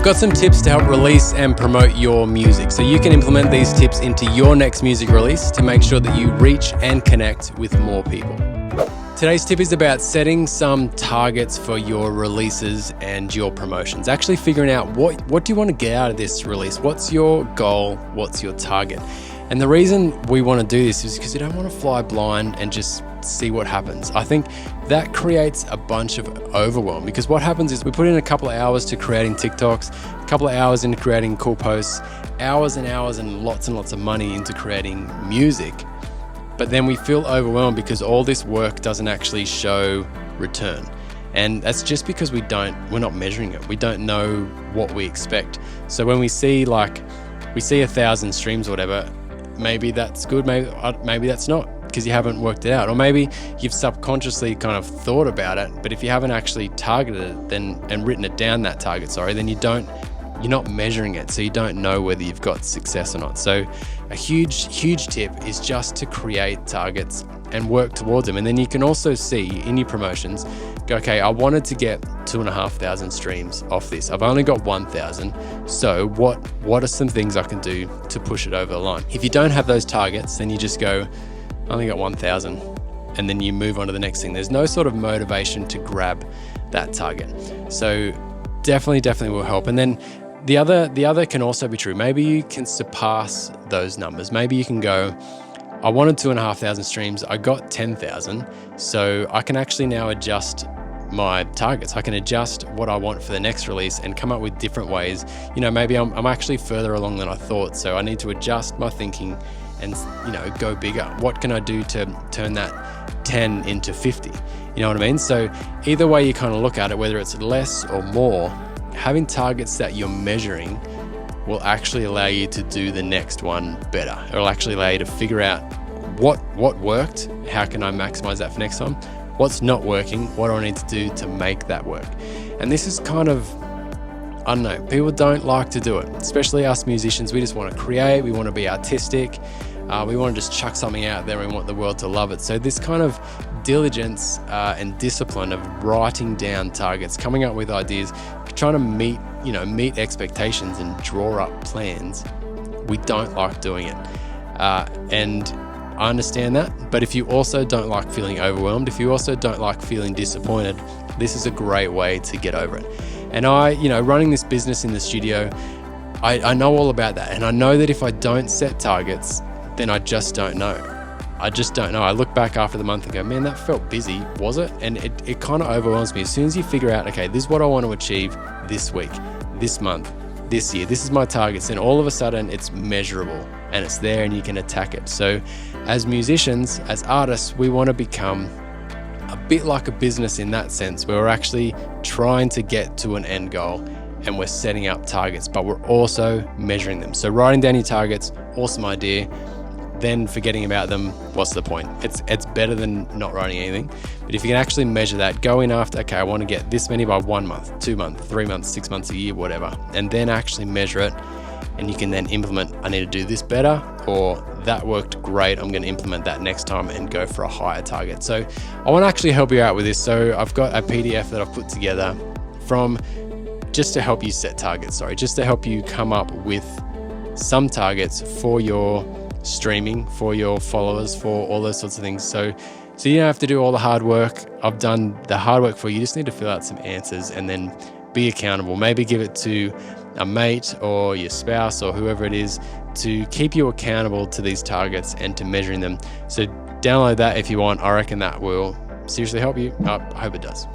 I've got some tips to help release and promote your music, so you can implement these tips into your next music release to make sure that you reach and connect with more people. Today's tip is about setting some targets for your releases and your promotions. Actually figuring out what do you want to get out of this release? What's your goal? What's your target? And the reason we want to do this is because you don't want to fly blind and just see what happens. I think that creates a bunch of overwhelm, because what happens is we put in a couple of hours to creating TikToks, a couple of hours into creating cool posts, hours and hours and lots of money into creating music. But then we feel overwhelmed because all this work doesn't actually show return. And that's just because we're not measuring it. We don't know what we expect. So when we see 1,000 streams or whatever, maybe that's good, maybe that's not, because you haven't worked it out. Or maybe you've subconsciously kind of thought about it, but if you haven't actually targeted it and written it down, that target, then you're not measuring it, so you don't know whether you've got success or not. So a huge tip is just to create targets and work towards them. And then you can also see in your promotions, go, okay, I wanted to get 2,500 streams off this. I've only got 1,000. So what are some things I can do to push it over the line? If you don't have those targets, then you just go, I only got 1,000. And then you move on to the next thing. There's no sort of motivation to grab that target. So definitely will help. And then the other can also be true. Maybe you can surpass those numbers. Maybe you can go, I wanted 2,500 streams, I got 10,000, so I can actually now adjust my targets. I can adjust what I want for the next release and come up with different ways. Maybe I'm actually further along than I thought, so I need to adjust my thinking and go bigger. What can I do to turn that 10 into 50? You know what I mean? So either way you kind of look at it, whether it's less or more, having targets that you're measuring will actually allow you to do the next one better. It'll actually allow you to figure out what worked, how can I maximize that for next time, what's not working, what do I need to do to make that work. And this is kind of, I don't know, people don't like to do it, especially us musicians. We just want to create, we want to be artistic, we want to just chuck something out there, we want the world to love it. So this kind of diligence and discipline of writing down targets, coming up with ideas, trying to meet expectations and draw up plans, we don't like doing it. And I understand that, but if you also don't like feeling overwhelmed, if you also don't like feeling disappointed, this is a great way to get over it. And running this business in the studio, I know all about that. And I know that if I don't set targets, then I just don't know. I look back after the month and go, man, that felt busy, was it? And it kind of overwhelms me. As soon as you figure out, okay, this is what I want to achieve this week, this month, this year, this is my targets, then all of a sudden it's measurable and it's there and you can attack it. So as musicians, as artists, we want to become a bit like a business in that sense, where we're actually trying to get to an end goal and we're setting up targets, but we're also measuring them. So writing down your targets, awesome idea. Then forgetting about them, what's the point? It's better than not writing anything. But if you can actually measure that, go in after, okay, I want to get this many by 1 month, 2 months, 3 months, 6 months, a year, whatever, and then actually measure it, and you can then implement, I need to do this better, or that worked great, I'm going to implement that next time and go for a higher target. So I want to actually help you out with this. So I've got a PDF that I've put together just to help you set targets, just to help you come up with some targets for your streaming, for your followers, for all those sorts of things. So you don't have to do all the hard work. I've done the hard work for you. You just need to fill out some answers and then be accountable. Maybe give it to a mate or your spouse or whoever it is to keep you accountable to these targets and to measuring them. So download that if you want. I reckon that will seriously help you. I hope it does.